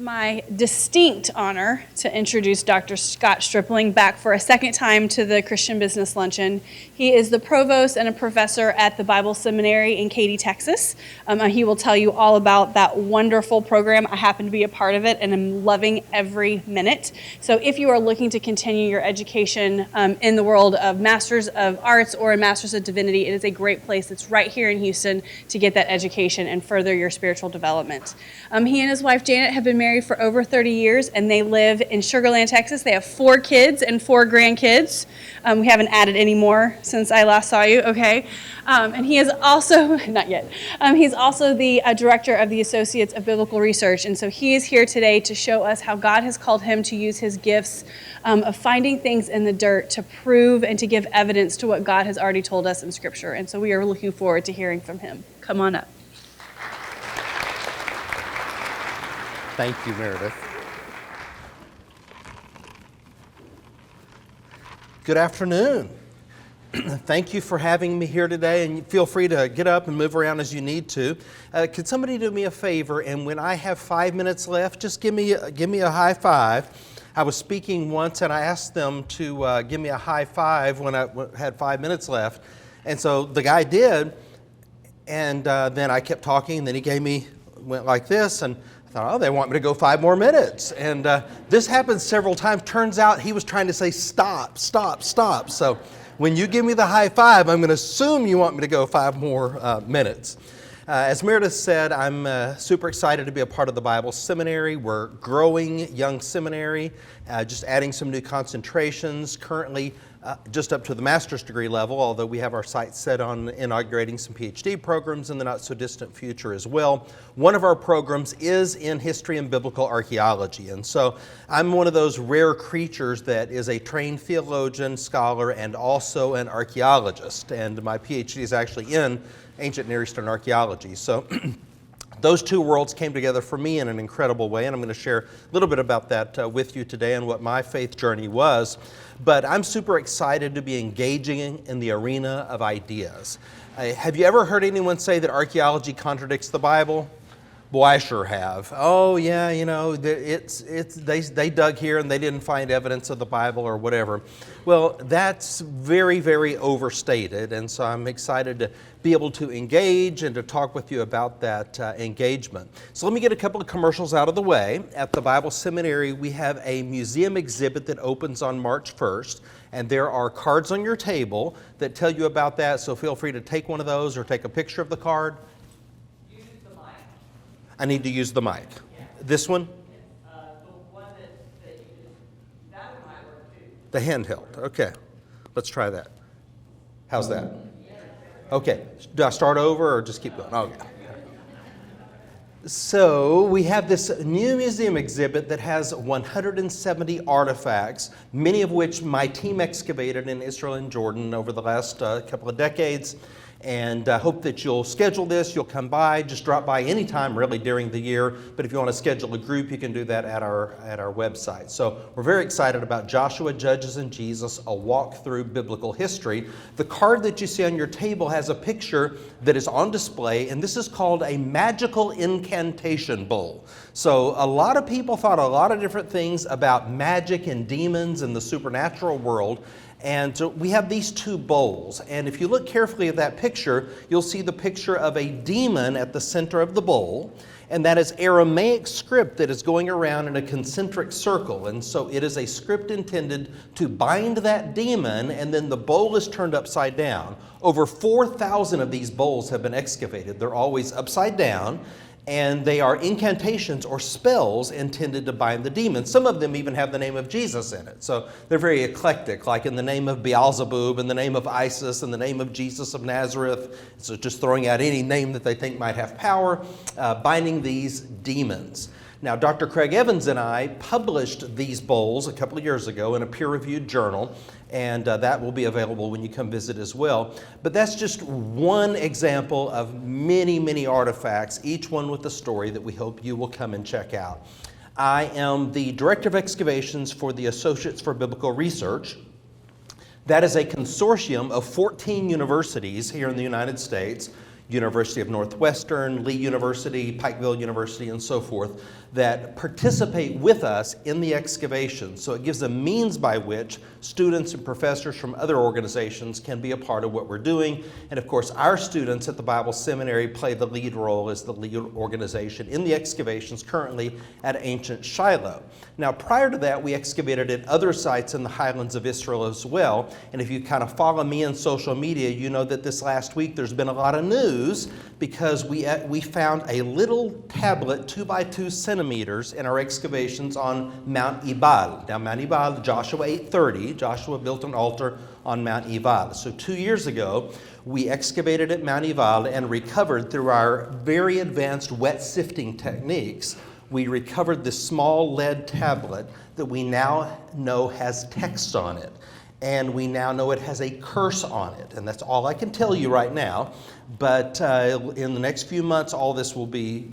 my distinct honor to introduce Dr. Scott Stripling back for a second time to the Christian Business Luncheon. He is the provost and a professor at the Bible Seminary in Katy, Texas. He will tell you all about that wonderful program. I happen to be a part of it, and I'm loving every minute. So if you are looking to continue your education in the world of Masters of Arts or a Masters of Divinity, it is a great place. It's right here in Houston to get that education and further your spiritual development. He and his wife Janet have been married for over 30 years, and they live in Sugar Land, Texas. They have 4 kids and 4 grandkids. We haven't added any more since I last saw you, okay? And he is also, not yet, he's also the director of the Associates of Biblical Research, and so he is here today to show us how God has called him to use his gifts of finding things in the dirt to prove and to give evidence to what God has already told us in Scripture, and so we are looking forward to hearing from him. Come on up. Thank you, Meredith. Good afternoon. Thank you for having me here today, and feel free to get up and move around as you need to. Could somebody do me a favor, and when I have 5 minutes left, just give me a high five. I was speaking once, and I asked them to give me a high five when I had 5 minutes left, and so the guy did, and then I kept talking, and then he went like this, and I thought, oh, they want me to go 5 more minutes. And this happened several times. Turns out he was trying to say stop, stop, stop. So when you give me the high five, I'm going to assume you want me to go 5 more minutes. As Meredith said, I'm super excited to be a part of the Bible Seminary. We're growing young seminary, just adding some new concentrations. Currently, just up to the master's degree level, although we have our sights set on inaugurating some PhD programs in the not-so-distant future as well. One of our programs is in history and biblical archaeology, and so I'm one of those rare creatures that is a trained theologian, scholar, and also an archaeologist, and my PhD is actually in ancient Near Eastern archaeology. So those two worlds came together for me in an incredible way, and I'm going to share a little bit about that with you today and what my faith journey was. But I'm super excited to be engaging in the arena of ideas. Have you ever heard anyone say that archaeology contradicts the Bible? Boy, I sure have. Oh yeah, you know, they dug here and they didn't find evidence of the Bible or whatever. Well, that's very, very overstated, and so I'm excited to be able to engage and to talk with you about that engagement. So let me get a couple of commercials out of the way. At the Bible Seminary, we have a museum exhibit that opens on March 1st, and there are cards on your table that tell you about that, so feel free to take one of those or take a picture of the card. I need to use the mic. Yeah. This one? The one that you just, that one might work too. The handheld, okay. Let's try that. How's that? Okay, do I start over or just keep going? Okay. So we have this new museum exhibit that has 170 artifacts, many of which my team excavated in Israel and Jordan over the last couple of decades. And I hope that you'll schedule this, you'll come by, just drop by anytime really during the year. But if you want to schedule a group, you can do that at our website. So we're very excited about Joshua, Judges, and Jesus, a walk through biblical history. The card that you see on your table has a picture that is on display, and this is called a magical incantation bowl. So a lot of people thought a lot of different things about magic and demons and the supernatural world. And so we have these 2 bowls, and if you look carefully at that picture, you'll see the picture of a demon at the center of the bowl, and that is Aramaic script that is going around in a concentric circle, and so it is a script intended to bind that demon, and then the bowl is turned upside down. Over 4,000 of these bowls have been excavated. They're always upside down, and they are incantations or spells intended to bind the demons. Some of them even have the name of Jesus in it. So they're very eclectic, like in the name of Beelzebub, in the name of Isis, in the name of Jesus of Nazareth. So just throwing out any name that they think might have power, binding these demons. Now, Dr. Craig Evans and I published these bowls a couple of years ago in a peer-reviewed journal, and that will be available when you come visit as well. But that's just one example of many, many artifacts, each one with a story that we hope you will come and check out. I am the Director of Excavations for the Associates for Biblical Research. That is a consortium of 14 universities here in the United States. University of Northwestern, Lee University, Pikeville University, and so forth, that participate with us in the excavation. So it gives a means by which students and professors from other organizations can be a part of what we're doing. And of course, our students at the Bible Seminary play the lead role as the lead organization in the excavations currently at ancient Shiloh. Now, prior to that, we excavated at other sites in the highlands of Israel as well. And if you kind of follow me on social media, you know that this last week there's been a lot of news because we found a little tablet 2 by 2 centimeters in our excavations on Mount Ebal. Now, Mount Ebal, Joshua 8:30, Joshua built an altar on Mount Ebal. So 2 years ago, we excavated at Mount Ebal and recovered through our very advanced wet sifting techniques. We recovered this small lead tablet that we now know has text on it. And we now know it has a curse on it. And that's all I can tell you right now. But in the next few months, all this will be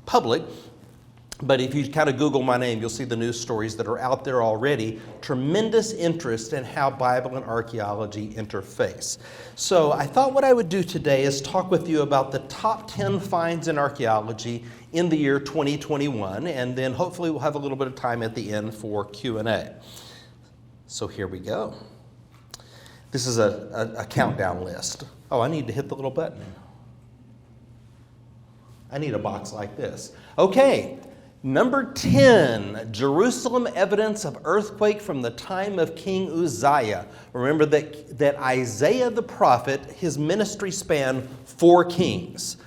public. But if you kind of Google my name, you'll see the news stories that are out there already. Tremendous interest in how Bible and archaeology interface. So I thought what I would do today is talk with you about the top 10 finds in archaeology in the year 2021. And then hopefully we'll have a little bit of time at the end for Q&A. So here we go. This is a countdown list. Oh, I need to hit the little button. I need a box like this. Okay, number 10, Jerusalem evidence of earthquake from the time of King Uzziah. Remember that Isaiah the prophet, his ministry spanned 4 kings.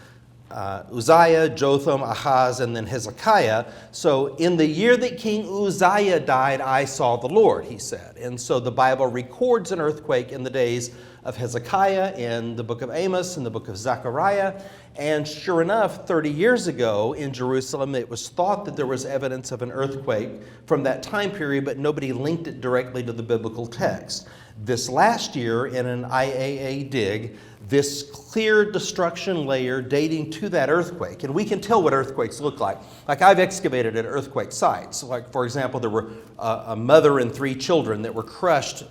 Uzziah, Jotham, Ahaz, and then Hezekiah. So in the year that King Uzziah died, I saw the Lord, he said. And so the Bible records an earthquake in the days of Hezekiah, in the book of Amos, in the book of Zechariah. And sure enough, 30 years ago in Jerusalem, it was thought that there was evidence of an earthquake from that time period, but nobody linked it directly to the biblical text. This last year, in an IAA dig, this clear destruction layer dating to that earthquake. And we can tell what earthquakes look like. Like I've excavated at earthquake sites. Like, for example, there were a mother and 3 children that were crushed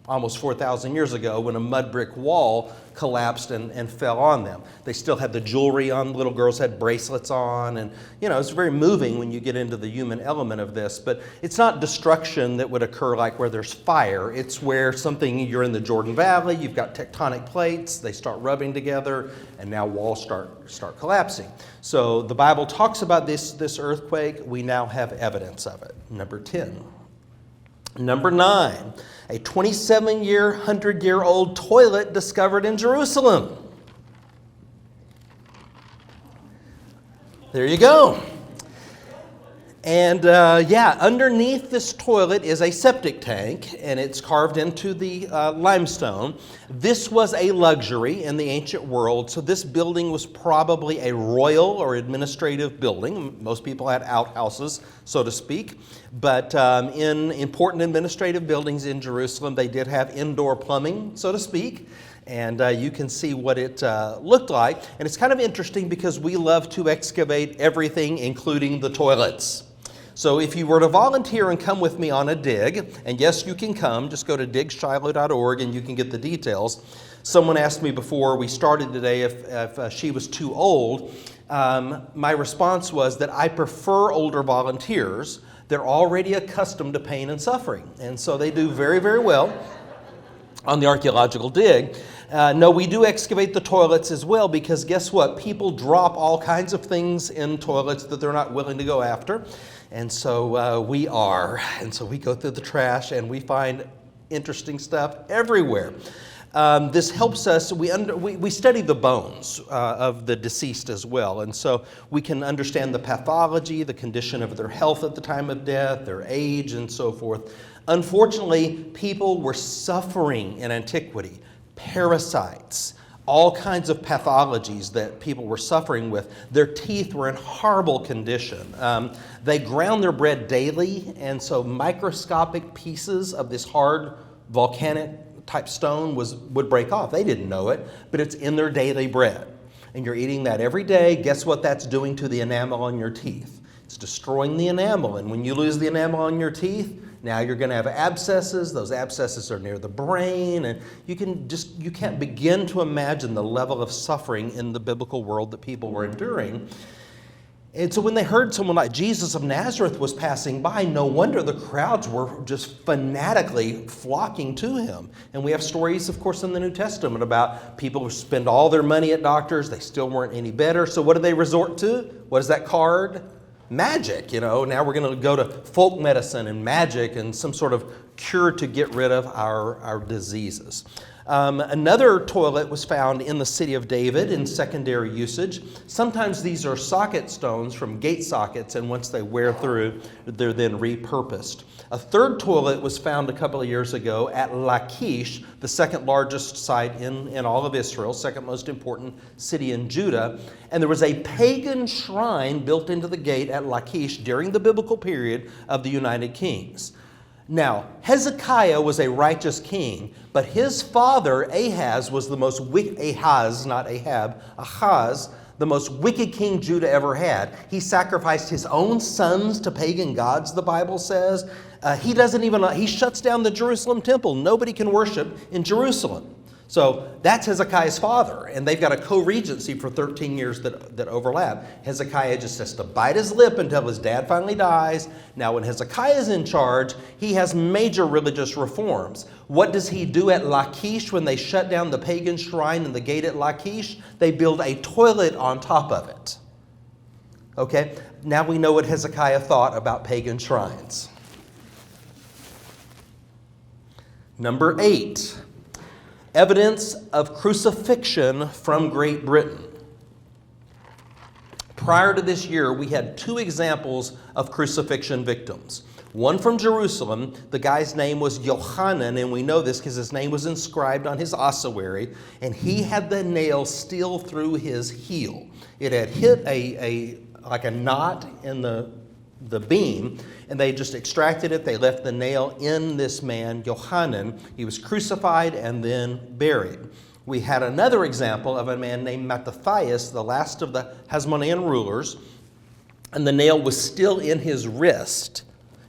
almost 4,000 years ago when a mud brick wall collapsed and fell on them. They still had the jewelry on. Little girls had bracelets on. And, it's very moving when you get into the human element of this. But it's not destruction that would occur like where there's fire. It's where you're in the Jordan Valley, you've got tectonic plates, they start rubbing together, and now walls start collapsing. So the Bible talks about this earthquake. We now have evidence of it. Number 10. Number 9. A 27-year, 100-year-old toilet discovered in Jerusalem. There you go. And underneath this toilet is a septic tank, and it's carved into the limestone. This was a luxury in the ancient world, so this building was probably a royal or administrative building. Most people had outhouses, so to speak. But in important administrative buildings in Jerusalem, they did have indoor plumbing, so to speak. And you can see what it looked like. And it's kind of interesting because we love to excavate everything, including the toilets. So if you were to volunteer and come with me on a dig, and yes, you can come, just go to digshiloh.org and you can get the details. Someone asked me before we started today if she was too old. My response was that I prefer older volunteers. They're already accustomed to pain and suffering. And so they do very, very well on the archaeological dig. No, we do excavate the toilets as well because guess what? People drop all kinds of things in toilets that they're not willing to go after. And so we are. And so we go through the trash and we find interesting stuff everywhere. This helps us, we study the bones of the deceased as well. And so we can understand the pathology, the condition of their health at the time of death, their age, and so forth. Unfortunately, people were suffering in antiquity. Parasites, all kinds of pathologies that people were suffering with. Their teeth were in horrible condition. They ground their bread daily, and so microscopic pieces of this hard volcanic type stone would break off. They didn't know it, but it's in their daily bread. And you're eating that every day. Guess what that's doing to the enamel on your teeth? It's destroying the enamel. And when you lose the enamel on your teeth, Now you're going to have abscesses. Those abscesses are near the brain, and you can't begin to imagine the level of suffering in the biblical world that people were enduring. And so when they heard someone like Jesus of Nazareth was passing by, no wonder the crowds were just fanatically flocking to him. And we have stories, of course, in the New Testament about people who spend all their money at doctors. They still weren't any better. So what do they resort to? What is that card? Magic. Now we're going to go to folk medicine and magic and some sort of cure to get rid of our diseases. Another toilet was found in the city of David in secondary usage. Sometimes these are socket stones from gate sockets, and once they wear through, they're then repurposed. A third toilet was found a couple of years ago at Lachish, the second largest site in all of Israel, second most important city in Judah. And there was a pagan shrine built into the gate at Lachish during the biblical period of the United Kings. Now, Hezekiah was a righteous king, but his father, Ahaz, was the most wicked, Ahaz, not Ahab, Ahaz, the most wicked king Judah ever had. He sacrificed his own sons to pagan gods, the Bible says. He shuts down the Jerusalem temple. Nobody can worship in Jerusalem. So that's Hezekiah's father, and they've got a co-regency for 13 years that overlap. Hezekiah just has to bite his lip until his dad finally dies. Now, when Hezekiah is in charge, he has major religious reforms. What does he do at Lachish when they shut down the pagan shrine and the gate at Lachish? They build a toilet on top of it. Okay, now we know what Hezekiah thought about pagan shrines. Number 8. Evidence of crucifixion from Great Britain. Prior to this year, we had 2 examples of crucifixion victims. One from Jerusalem, the guy's name was Yohanan, and we know this because his name was inscribed on his ossuary, and he had the nail still through his heel. It had hit like a knot in the beam, and they just extracted it. They left the nail in this man, Yohanan. He was crucified and then buried. We had another example of a man named Mattathias, the last of the Hasmonean rulers, and the nail was still in his wrist.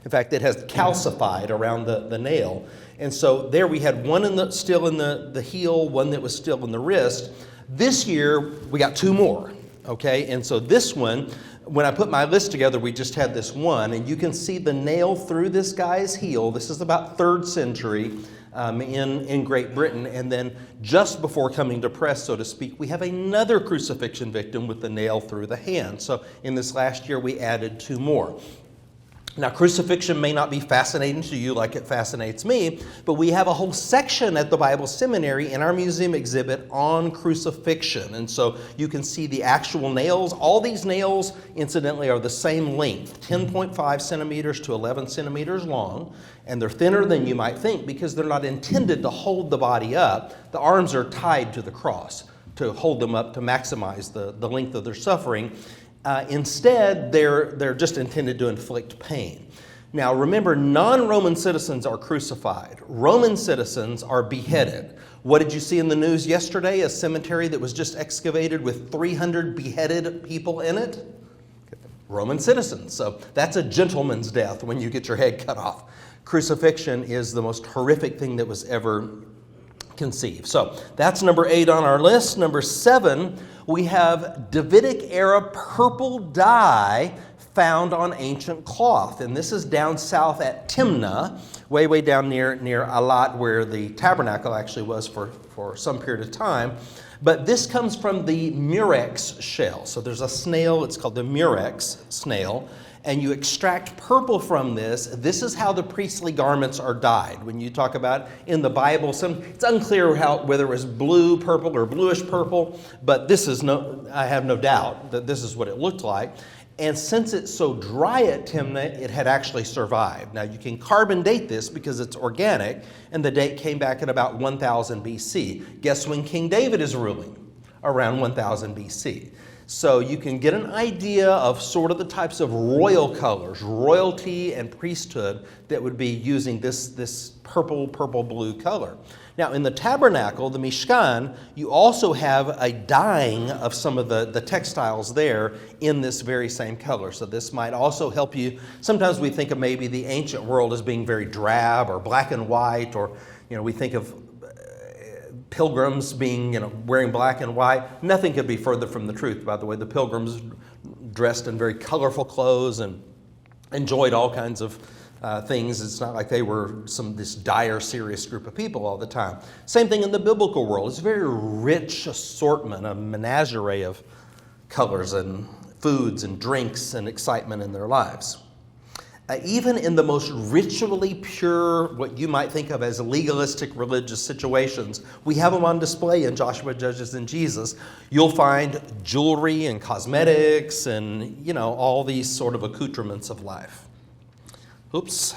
In fact, it has calcified around the nail. And so there we had one still in the heel, one that was still in the wrist. This year, we got 2 more. Okay, and so this one, when I put my list together, we just had this one, and you can see the nail through this guy's heel. This is about 3rd century in Great Britain, and then just before coming to press, so to speak, we have another crucifixion victim with the nail through the hand. So in this last year, we added 2 more. Now, crucifixion may not be fascinating to you like it fascinates me, but we have a whole section at the Bible Seminary in our museum exhibit on crucifixion. And so you can see the actual nails. All these nails, incidentally, are the same length, 10.5 centimeters to 11 centimeters long. And they're thinner than you might think because they're not intended to hold the body up. The arms are tied to the cross to hold them up to maximize the length of their suffering. Instead, they're just intended to inflict pain. Now, remember, non-Roman citizens are crucified. Roman citizens are beheaded. What did you see in the news yesterday? A cemetery that was just excavated with 300 beheaded people in it? Roman citizens. So that's a gentleman's death when you get your head cut off. Crucifixion is the most horrific thing that was ever conceived. So that's number 8 on our list. Number 7, we have Davidic-era purple dye found on ancient cloth. And this is down south at Timnah, way down near Alat, where the tabernacle actually was for some period of time. But this comes from the murex shell. So there's a snail, it's called the murex snail, and you extract purple from this. This is how the priestly garments are dyed. When you talk about in the Bible, it's unclear whether it was blue purple or bluish purple, but I have no doubt that this is what it looked like. And since it's so dry at Timnah, it had actually survived. Now you can carbon date this because it's organic, and the date came back at about 1000 BC. Guess when King David is ruling? around 1000 BC. So you can get an idea of sort of the types of royal colors, royalty and priesthood that would be using this purple blue color. Now in the tabernacle, the Mishkan, you also have a dyeing of some of the textiles there in this very same color. So this might also help you. Sometimes we think of maybe the ancient world as being very drab or black and white, or we think of pilgrims being, wearing black and white. Nothing could be further from the truth, by the way. The pilgrims dressed in very colorful clothes and enjoyed all kinds of things. It's not like they were this dire, serious group of people all the time. Same thing in the biblical world. It's a very rich assortment, a menagerie of colors and foods and drinks and excitement in their lives. Even in the most ritually pure, what you might think of as legalistic religious situations, we have them on display in Joshua, Judges, and Jesus. You'll find jewelry and cosmetics and, all these sort of accoutrements of life. Oops.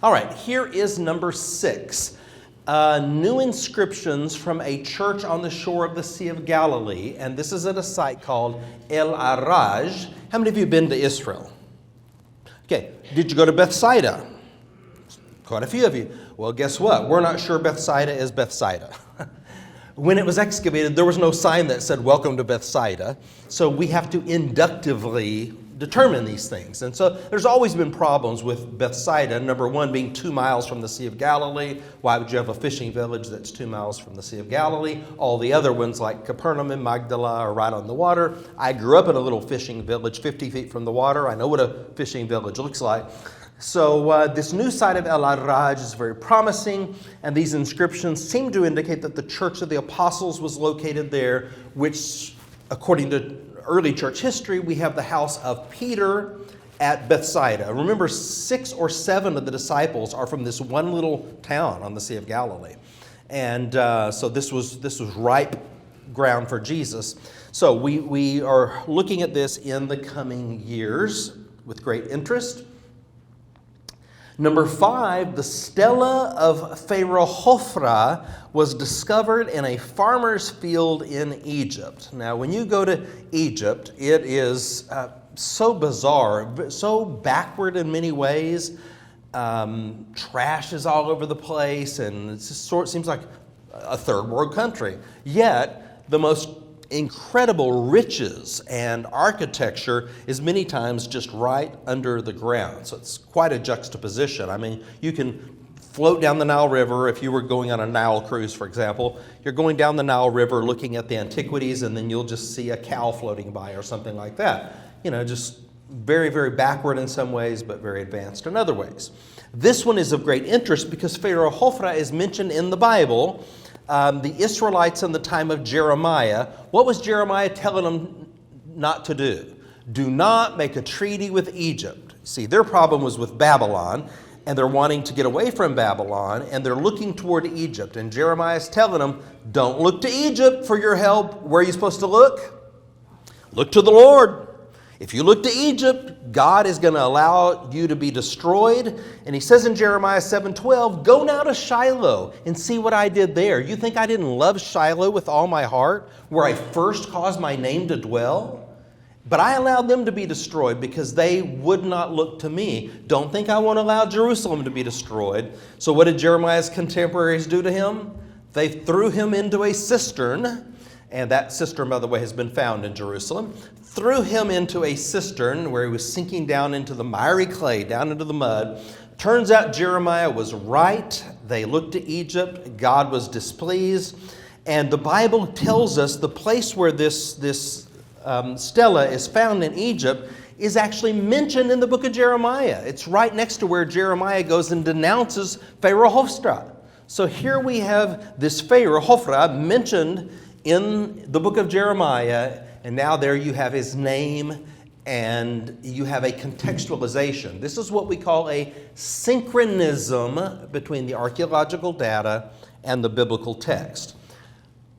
All right, here is number 6. New inscriptions from a church on the shore of the Sea of Galilee, and this is at a site called el-Araj. How many of you have been to Israel? Okay, did you go to Bethsaida? Quite a few of you. Well, guess what? We're not sure Bethsaida is Bethsaida. When it was excavated, there was no sign that said, "Welcome to Bethsaida." So we have to inductively determine these things. And so there's always been problems with Bethsaida. Number one, being 2 miles from the Sea of Galilee. Why would you have a fishing village that's 2 miles from the Sea of Galilee? All the other ones like Capernaum and Magdala are right on the water. I grew up in a little fishing village 50 feet from the water. I know what a fishing village looks like. So this new site of el-Araj is very promising, and these inscriptions seem to indicate that the Church of the Apostles was located there, which, according to early church history, we have the house of Peter at Bethsaida. Remember, 6 or 7 of the disciples are from this one little town on the Sea of Galilee. And so this was ripe ground for Jesus. So we are looking at this in the coming years with great interest. Number 5, the Stela of Pharaoh Hophra was discovered in a farmer's field in Egypt. Now, when you go to Egypt, it is so bizarre, so backward in many ways. Trash is all over the place, and it seems like a third world country. Yet, the most incredible riches and architecture is many times just right under the ground. So it's quite a juxtaposition. I mean, you can float down the Nile River if you were going on a Nile cruise, for example. You're going down the Nile River looking at the antiquities, and then you'll just see a cow floating by or something like that. Just very, very backward in some ways, but very advanced in other ways. This one is of great interest because Pharaoh Hophra is mentioned in the Bible. The Israelites in the time of Jeremiah, what was Jeremiah telling them not to do? Do not make a treaty with Egypt. See, their problem was with Babylon, and they're wanting to get away from Babylon, and they're looking toward Egypt. And Jeremiah is telling them, don't look to Egypt for your help. Where are you supposed to look? Look to the Lord. If you look to Egypt, God is going to allow you to be destroyed. And he says in Jeremiah 7:12, go now to Shiloh and see what I did there. You think I didn't love Shiloh with all my heart, where I first caused my name to dwell? But I allowed them to be destroyed because they would not look to me. Don't think I won't allow Jerusalem to be destroyed. So what did Jeremiah's contemporaries do to him? They threw him into a cistern. And that cistern, by the way, has been found in Jerusalem. Threw him into a cistern where he was sinking down into the miry clay, down into the mud. Turns out Jeremiah was right. They looked to Egypt. God was displeased. And the Bible tells us the place where this stela is found in Egypt is actually mentioned in the book of Jeremiah. It's right next to where Jeremiah goes and denounces Pharaoh Hophra. So here we have this Pharaoh Hophra mentioned in the book of Jeremiah, and now there you have his name and you have a contextualization. This is what we call a synchronism between the archaeological data and the biblical text.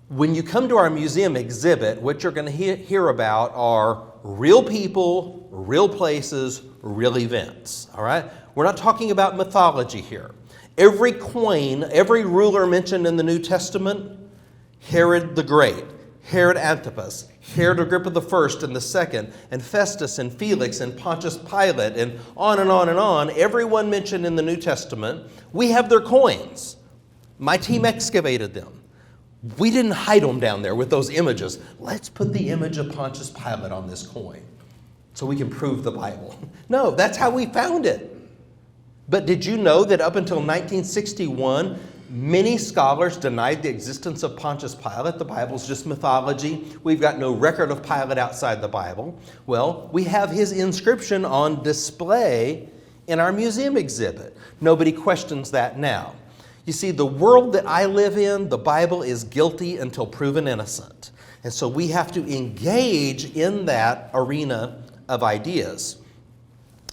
When you come to our museum exhibit, what you're going to hear about are real people, real places, real events. All right? We're not talking about mythology here. Every queen, every ruler mentioned in the New Testament, Herod the Great, Herod Antipas, Herod Agrippa I and II, and Festus and Felix and Pontius Pilate, and on and on and on, everyone mentioned in the New Testament, we have their coins. My team excavated them. We didn't hide them down there with those images. Let's put the image of Pontius Pilate on this coin so we can prove the Bible. No, that's how we found it. But did you know that up until 1961, many scholars denied the existence of Pontius Pilate? The Bible's just mythology. We've got no record of Pilate outside the Bible. Well, we have his inscription on display in our museum exhibit. Nobody questions that now. You see, the world that I live in, the Bible is guilty until proven innocent. And so we have to engage in that arena of ideas.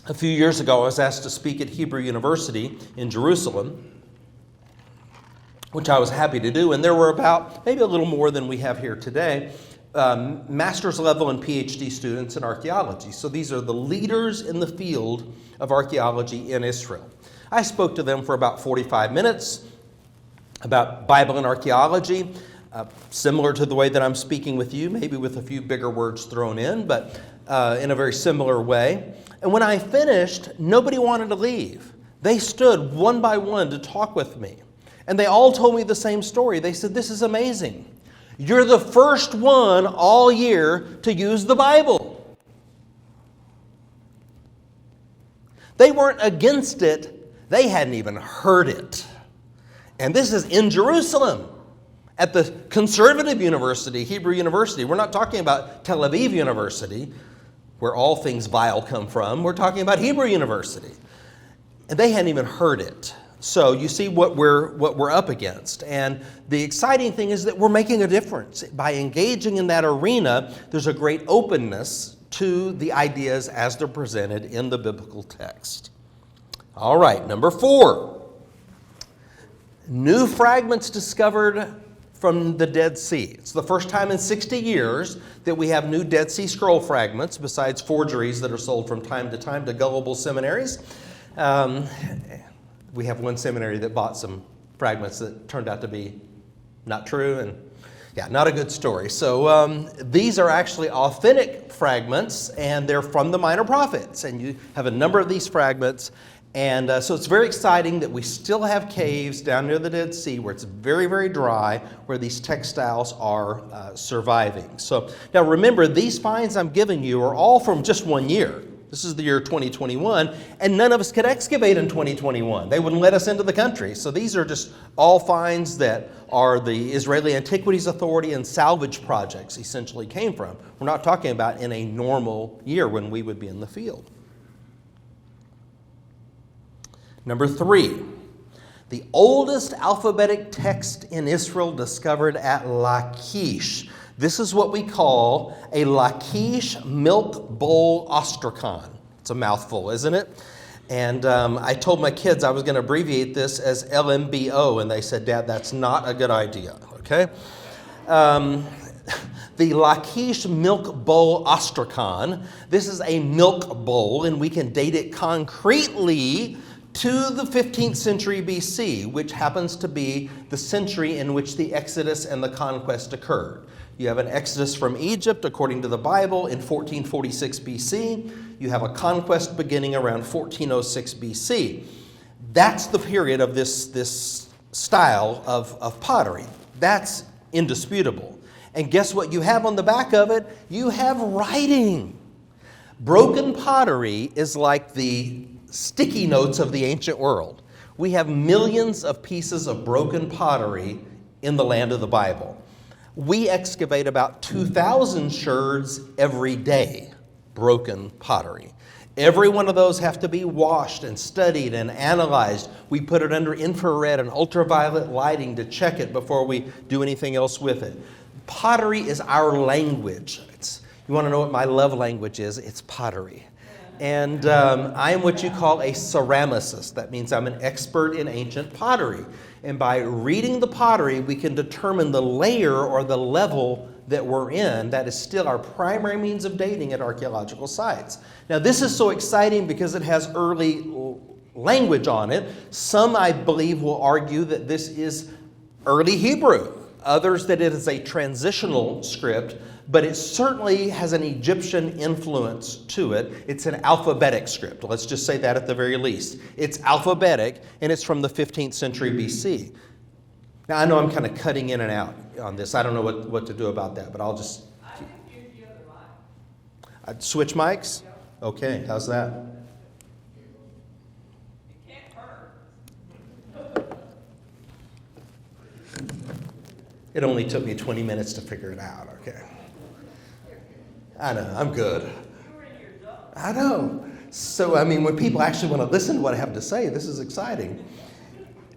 A few years ago, I was asked to speak at Hebrew University in Jerusalem, which I was happy to do. And there were about, maybe a little more than we have here today, master's level and PhD students in archaeology. So these are the leaders in the field of archaeology in Israel. I spoke to them for about 45 minutes about Bible and archaeology, similar to the way that I'm speaking with you, maybe with a few bigger words thrown in, but in a very similar way. And when I finished, nobody wanted to leave. They stood one by one to talk with me. And they all told me the same story. They said, this is amazing. You're the first one all year to use the Bible. They weren't against it. They hadn't even heard it. And this is in Jerusalem at the conservative university, Hebrew University. We're not talking about Tel Aviv University, where all things vile come from. We're talking about Hebrew University. And they hadn't even heard it. So you see what we're up against. And the exciting thing is that we're making a difference. By engaging in that arena, there's a great openness to the ideas as they're presented in the biblical text. All right, number 4. New fragments discovered from the Dead Sea. It's the first time in 60 years that we have new Dead Sea Scroll fragments, besides forgeries that are sold from time to time to gullible seminaries. We have one seminary that bought some fragments that turned out to be not true, and not a good story. So these are actually authentic fragments, and they're from the Minor Prophets. And you have a number of these fragments. And so it's very exciting that we still have caves down near the Dead Sea where it's very, very dry, where these textiles are surviving. So now remember, these finds I'm giving you are all from just one year. This is the year 2021, and none of us could excavate in 2021. They wouldn't let us into the country. So these are just all finds that are the Israeli Antiquities Authority and salvage projects essentially came from. We're not talking about in a normal year when we would be in the field. Number 3, the oldest alphabetic text in Israel discovered at Lachish. This is what we call a Lachish milk bowl ostrakhan. It's a mouthful, isn't it? And I told my kids I was going to abbreviate this as LMBO, and they said, Dad, that's not a good idea, okay? The Lachish milk bowl ostrakhan. This is a milk bowl, and we can date it concretely to the 15th century BC, which happens to be the century in which the Exodus and the conquest occurred. You have an Exodus from Egypt, according to the Bible, in 1446 BC. You have a conquest beginning around 1406 BC. That's the period of this style of pottery. That's indisputable. And guess what you have on the back of it? You have writing. Broken pottery is like the sticky notes of the ancient world. We have millions of pieces of broken pottery in the land of the Bible. We excavate about 2,000 sherds every day, broken pottery. Every one of those have to be washed and studied and analyzed. We put it under infrared and ultraviolet lighting to check it before we do anything else with it. Pottery is our language. You want to know what my love language is? It's pottery. And I am what you call a ceramicist. That means I'm an expert in ancient pottery. And by reading the pottery, we can determine the layer or the level that we're in. That is still our primary means of dating at archaeological sites. Now, this is so exciting because it has early language on it. Some, I believe, will argue that this is early Hebrew. others that it is a transitional script, but it certainly has an Egyptian influence to it. It's an alphabetic script. Let's just say that at the very least. It's alphabetic, and it's from the 15th century BC. Now, I know I'm kind of cutting in and out on this. I don't know what to do about that, but I'll just... I can use the other mic. I'd switch mics? Okay, how's that? It can't hurt. It only took me 20 minutes to figure it out, okay. I know, I'm good. I know. So, I mean, when people actually want to listen to what I have to say, this is exciting.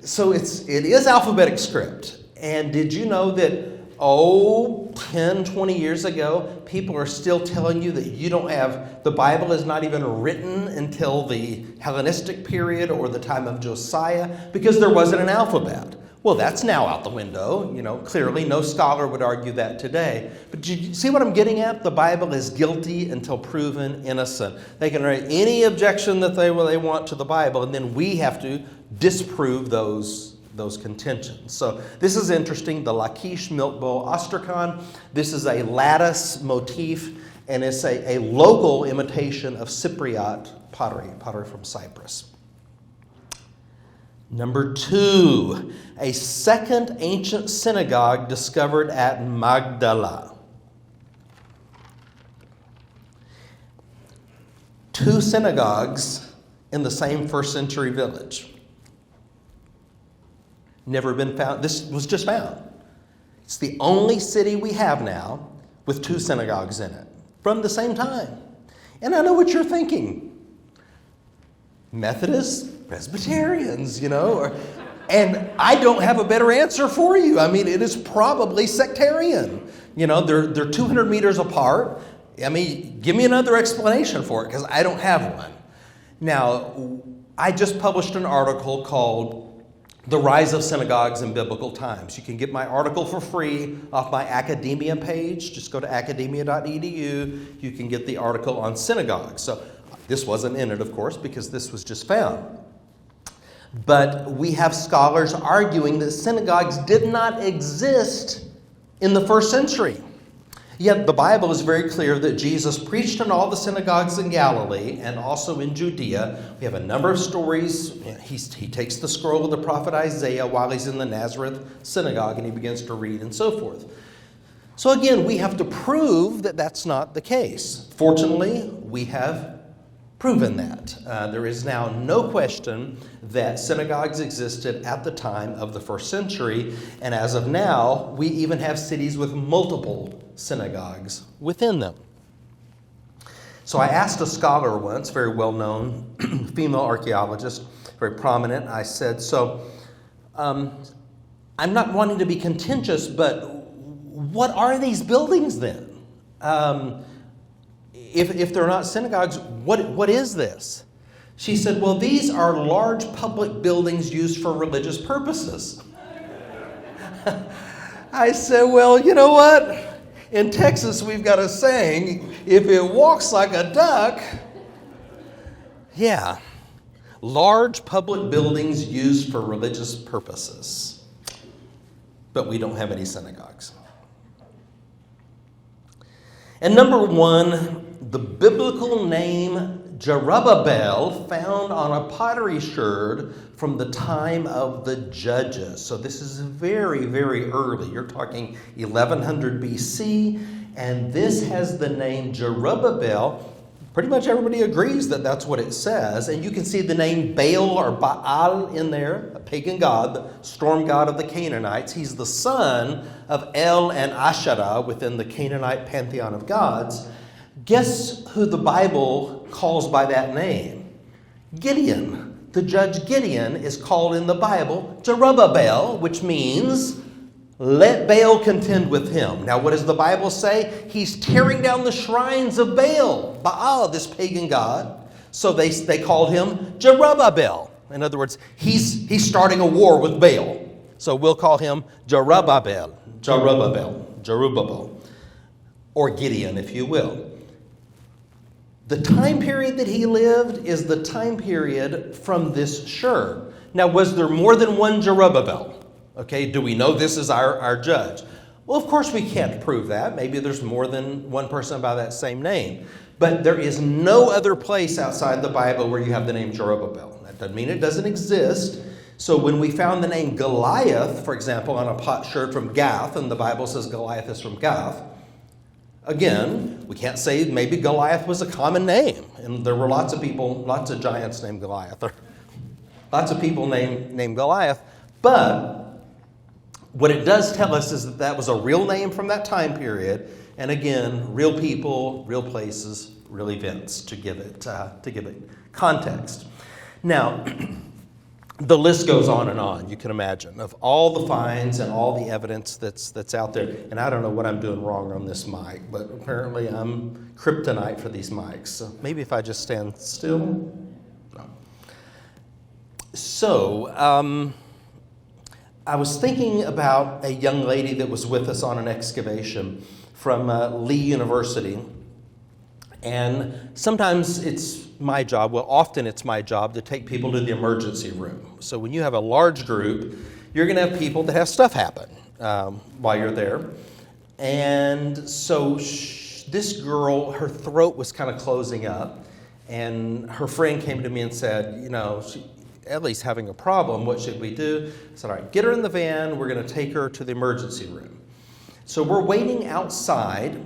So it is alphabetic script. And did you know that, 10, 20 years ago, people are still telling you that you don't have, the Bible is not even written until the Hellenistic period or the time of Josiah because there wasn't an alphabet. Well, that's now out the window. You know, clearly no scholar would argue that today. But do you see what I'm getting at? The Bible is guilty until proven innocent. They can write any objection that they want to the Bible, and then we have to disprove those contentions. So this is interesting. The Lachish milk bowl ostracon. This is a lattice motif, and it's a local imitation of Cypriot pottery from Cyprus. Number 2, a second ancient synagogue discovered at Magdala. 2 synagogues in the same first century village. Never been found. This was just found. It's the only city we have now with 2 synagogues in it from the same time. And I know what you're thinking. Methodists, Presbyterians, and I don't have a better answer for you. I mean, it is probably sectarian. They're 200 meters apart. I mean, give me another explanation for it because I don't have one. Now, I just published an article called The Rise of Synagogues in Biblical Times. You can get my article for free off my academia page. Just go to academia.edu. You can get the article on synagogues. So this wasn't in it, of course, because this was just found. But we have scholars arguing that synagogues did not exist in the first century. Yet the Bible is very clear that Jesus preached in all the synagogues in Galilee and also in Judea. We have a number of stories. He takes the scroll of the prophet Isaiah while he's in the Nazareth synagogue and he begins to read and so forth. So again, we have to prove that that's not the case. Fortunately, we have proven that. There is now no question that synagogues existed at the time of the first century, and as of now, we even have cities with multiple synagogues within them. So I asked a scholar once, very well-known female archaeologist, very prominent, I said, I'm not wanting to be contentious, but what are these buildings then? If they're not synagogues, what is this? She said, well, these are large public buildings used for religious purposes. I said, well, you know what? In Texas, we've got a saying, if it walks like a duck, yeah, large public buildings used for religious purposes. But we don't have any synagogues. And number 1, the biblical name Zerubbabel found on a pottery sherd from the time of the Judges. So this is very, very early. You're talking 1100 BC, and this has the name Zerubbabel. Pretty much everybody agrees that that's what it says. And you can see the name Baal or Baal in there, a pagan god, the storm god of the Canaanites. He's the son of El and Asherah within the Canaanite pantheon of gods. Guess who the Bible calls by that name? Gideon. The judge Gideon is called in the Bible Zerubbabel, which means let Baal contend with him. Now, what does the Bible say? He's tearing down the shrines of Baal, this pagan god. So they called him Zerubbabel. In other words, he's starting a war with Baal. So we'll call him Zerubbabel, or Gideon, if you will. The time period that he lived is the time period from this sherd. Now, was there more than one Zerubbabel? Okay, do we know this is our judge? Well, of course we can't prove that. Maybe there's more than one person by that same name. But there is no other place outside the Bible where you have the name Jerubbaal. That doesn't mean it doesn't exist. So when we found the name Goliath, for example, on a potsherd from Gath, and the Bible says Goliath is from Gath, again, we can't say maybe Goliath was a common name. And there were lots of people, lots of giants named Goliath, or lots of people named Goliath. But what it does tell us is that that was a real name from that time period. And again, real people, real places, real events to give it context. Now, the list goes on, you can imagine, of all the finds and all the evidence that's out there. And I don't know what I'm doing wrong on this mic, but apparently I'm kryptonite for these mics. So maybe if I just stand still. No. So, I was thinking about a young lady that was with us on an excavation from Lee University. And sometimes it's my job, well, often it's my job to take people to the emergency room. So when you have a large group, you're going to have people that have stuff happen while you're there. And so this girl, her throat was kind of closing up. And her friend came to me and said, you know, Ellie's having a problem. What should we do? I said, all right, get her in the van. We're going to take her to the emergency room. So we're waiting outside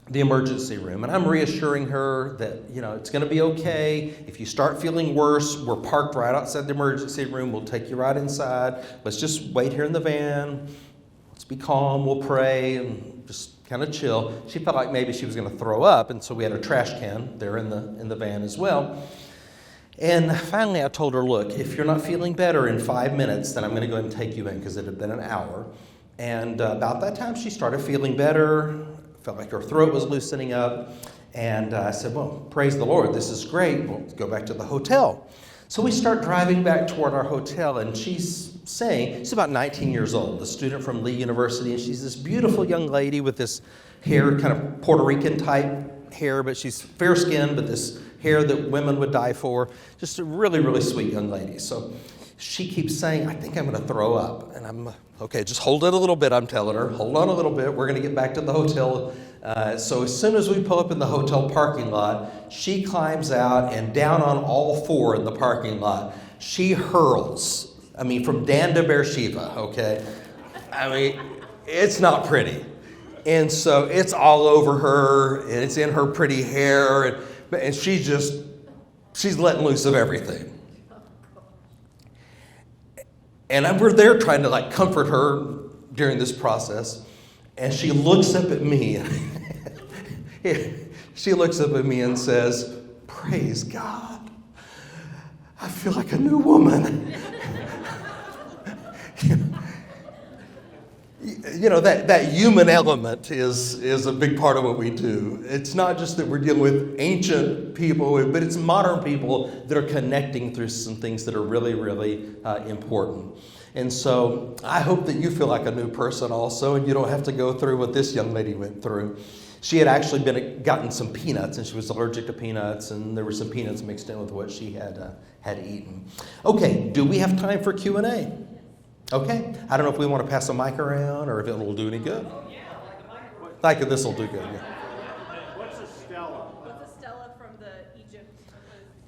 the emergency room, and I'm reassuring her that, you know, it's going to be okay. If you start feeling worse, we're parked right outside the emergency room. We'll take you right inside. Let's just wait here in the van. Let's be calm. We'll pray and just kind of chill. She felt like maybe she was going to throw up, and so we had a trash can there in the van as well. And finally, I told her, look, if you're not feeling better in 5 minutes, then I'm going to go ahead and take you in, because it had been an hour. And about that time, she started feeling better, felt like her throat was loosening up. And I said, well, praise the Lord, this is great. We'll go back to the hotel. So we start driving back toward our hotel, and she's saying, she's about 19 years old, a student from Lee University, and she's this beautiful young lady with this hair, kind of Puerto Rican type hair, but she's fair-skinned, but this hair that women would die for. Just a really, really sweet young lady. So she keeps saying, I think I'm going to throw up. And I'm, okay, just hold it a little bit, I'm telling her. Hold on a little bit. We're going to get back to the hotel. So as soon as we pull up in the hotel parking lot, she climbs out, and down on all four in the parking lot, she hurls. I mean, from Dan to Beersheba, okay? I mean, it's not pretty. And so it's all over her, and it's in her pretty hair, and she's letting loose of everything. And we're there trying to like comfort her during this process. And she looks up at me. She looks up at me and says, praise God. I feel like a new woman. You know, that human element is a big part of what we do. It's not just that we're dealing with ancient people, but it's modern people that are connecting through some things that are really, really important. And so I hope that you feel like a new person also, and you don't have to go through what this young lady went through. She had actually gotten some peanuts, and she was allergic to peanuts, and there were some peanuts mixed in with what she had eaten. Okay, do we have time for Q&A? Okay, I don't know if we want to pass a mic around or if it will do any good. Like this will do good. Yeah. What's a stela? What's a stela from the Egypt?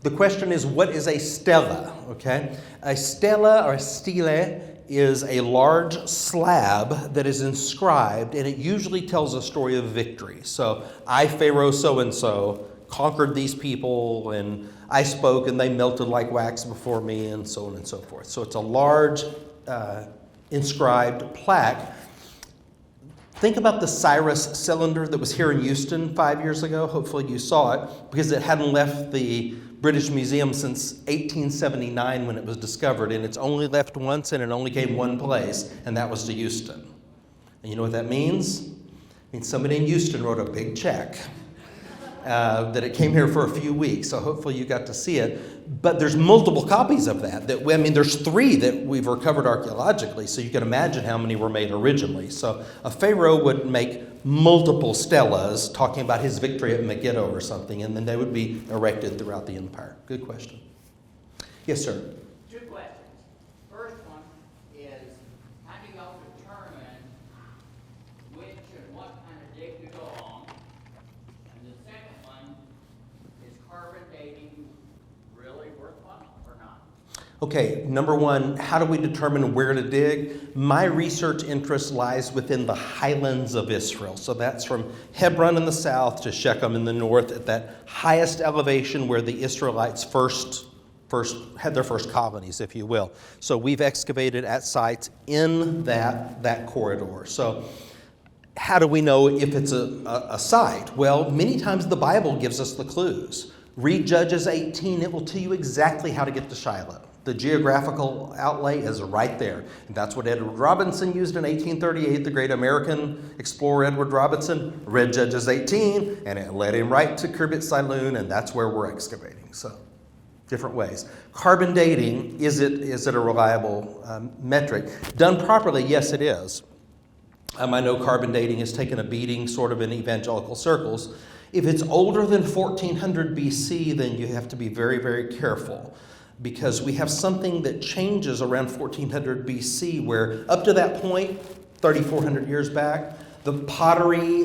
The question is, what is a stela? Okay, a stela or a stele is a large slab that is inscribed, and it usually tells a story of victory. So, I, Pharaoh so-and-so, conquered these people, and I spoke, and they melted like wax before me, and so on and so forth. So it's a large inscribed plaque. Think about the Cyrus cylinder that was here in Houston 5 years ago. Hopefully you saw it, because it hadn't left the British Museum since 1879 when it was discovered, and it's only left once, and it only came one place, and that was to Houston. And you know what that means? It means somebody in Houston wrote a big check. That it came here for a few weeks, so hopefully you got to see it. But there's multiple copies of that. There's 3 that we've recovered archaeologically, so you can imagine how many were made originally. So a pharaoh would make multiple stelas talking about his victory at Megiddo or something, and then they would be erected throughout the empire. Good question. Yes, sir. 2 questions. First one is, Okay, number one, how do we determine where to dig? My research interest lies within the highlands of Israel. So that's from Hebron in the south to Shechem in the north, at that highest elevation where the Israelites first had their first colonies, if you will. So we've excavated at sites in that corridor. So how do we know if it's a site? Well, many times the Bible gives us the clues. Read Judges 18, it will tell you exactly how to get to Shiloh. The geographical outlay is right there. And that's what Edward Robinson used in 1838, the great American explorer Edward Robinson. Read Judges 18, and it led him right to Khirbet Siloon, and that's where we're excavating. So, different ways. Carbon dating, is it a reliable metric? Done properly, yes it is. I know carbon dating has taken a beating sort of in evangelical circles. If it's older than 1400 BC, then you have to be very, very careful, because we have something that changes around 1400 BC, where up to that point, 3,400 years back, the pottery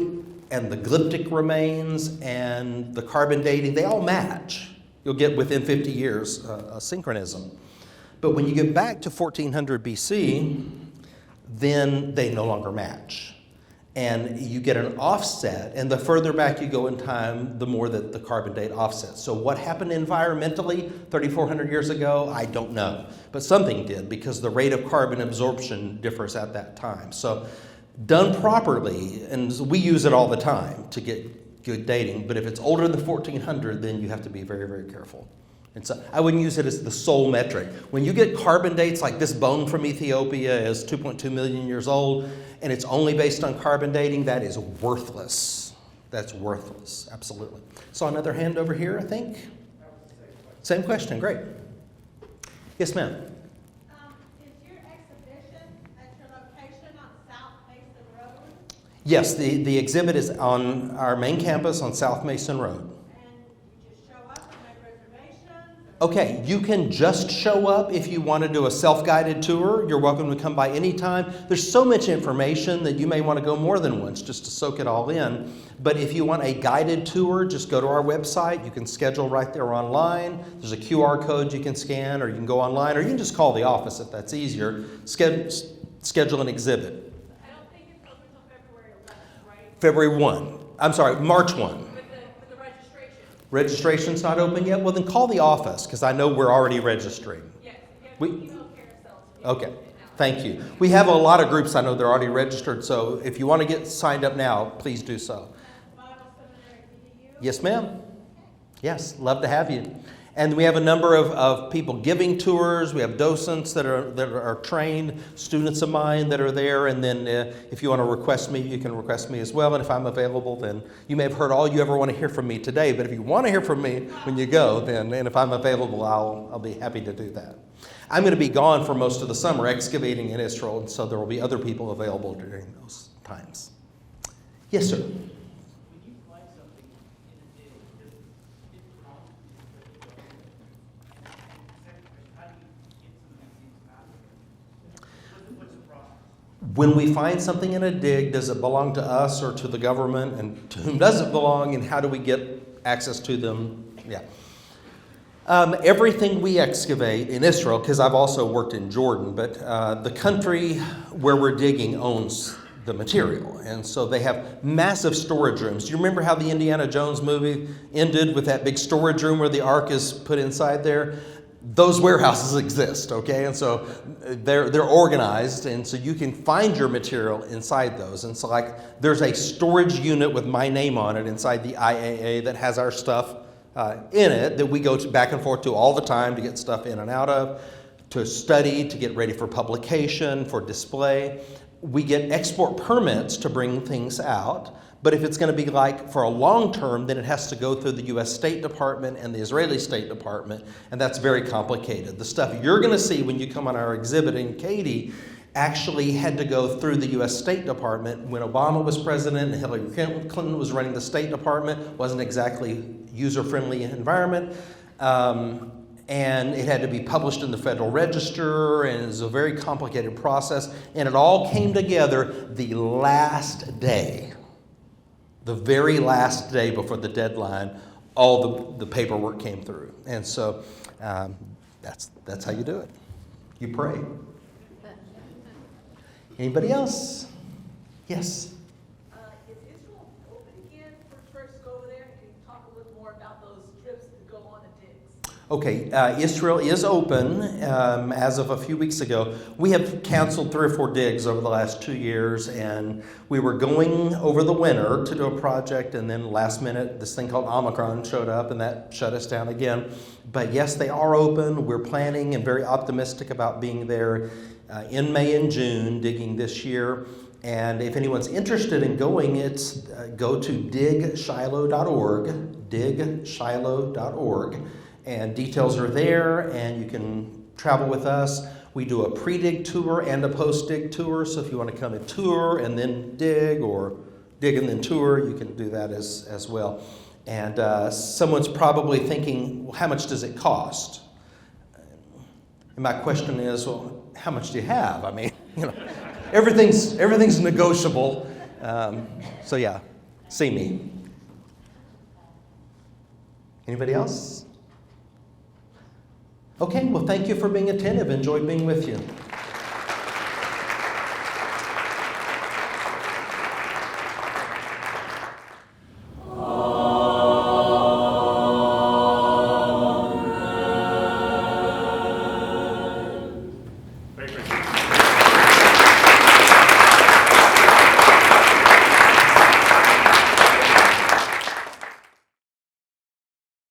and the glyptic remains and the carbon dating, they all match. You'll get within 50 years a synchronism. But when you get back to 1400 BC, then they no longer match. And you get an offset, and the further back you go in time, the more that the carbon date offsets. So what happened environmentally 3,400 years ago, I don't know. But something did, because the rate of carbon absorption differs at that time. So done properly, and we use it all the time to get good dating, but if it's older than 1400, then you have to be very, very careful. And so I wouldn't use it as the sole metric. When you get carbon dates like this bone from Ethiopia is 2.2 million years old, and it's only based on carbon dating, that is worthless. That's worthless, absolutely. Saw another hand over here, I think. Same question, great. Yes, ma'am. Is your exhibition at your location on South Mason Road? Yes, the exhibit is on our main campus on South Mason Road. Okay, you can just show up. If you want to do a self-guided tour, you're welcome to come by anytime. There's so much information that you may want to go more than once just to soak it all in. But if you want a guided tour, just go to our website. You can schedule right there online. There's a QR code you can scan, or you can go online, or you can just call the office if that's easier. Schedule an exhibit. I don't think it's open until February 11th, right? February 1. I'm sorry, March 1. With the registration. Registration's not open yet? Well, then call the office, because I know we're already registering. Yes, you have We- to email carousels. Okay, thank you. We have a lot of groups, I know they're already registered, so if you want to get signed up now, please do so. Bible Seminary, EDU. Yes, ma'am. Yes, love to have you. And we have a number of people giving tours. We have docents that are trained, students of mine that are there. And then if you want to request me, you can request me as well. And if I'm available, then you may have heard all you ever want to hear from me today. But if you want to hear from me when you go, then, and if I'm available, I'll be happy to do that. I'm going to be gone for most of the summer excavating in Israel, and so there will be other people available during those times. Yes, sir. When we find something in a dig, does it belong to us or to the government? And to whom does it belong? And how do we get access to them? Yeah. Everything we excavate in Israel, because I've also worked in Jordan, but the country where we're digging owns the material. And so they have massive storage rooms. Do you remember how the Indiana Jones movie ended with that big storage room where the ark is put inside there? Those warehouses exist, okay? And so they're organized, and so you can find your material inside those. And so like there's a storage unit with my name on it inside the IAA that has our stuff in it that we go back and forth to all the time to get stuff in and out of, to study, to get ready for publication, for display. We get export permits to bring things out. But if it's going to be like for a long term, then it has to go through the U.S. State Department and the Israeli State Department, and that's very complicated. The stuff you're going to see when you come on our exhibit in Katy actually had to go through the U.S. State Department. When Obama was president and Hillary Clinton was running the State Department, wasn't exactly user-friendly environment. And it had to be published in the Federal Register, and it was a very complicated process. And it all came together the last day. The very last day before the deadline, all the paperwork came through. And so That's how you do it. You pray. Anybody else? Yes. Is Israel open again for church to go over there? Can you talk a little more about those trips that go on the digs? Okay, Israel is open as of a few weeks ago. We have canceled 3 or 4 digs over the last 2 years, and we were going over the winter to do a project, and then last minute this thing called Omicron showed up, and that shut us down again. But yes, they are open. We're planning and very optimistic about being there in May and June, digging this year. And if anyone's interested in going, it's go to digshiloh.org, digshiloh.org. And details are there, and you can travel with us. We do a pre-dig tour and a post-dig tour, so if you want to come and tour and then dig, or dig and then tour, you can do that as well. And someone's probably thinking, well, how much does it cost? And my question is, well, how much do you have? I mean, everything's negotiable. So yeah, see me. Anybody else? Okay, well, thank you for being attentive. Enjoyed being with you.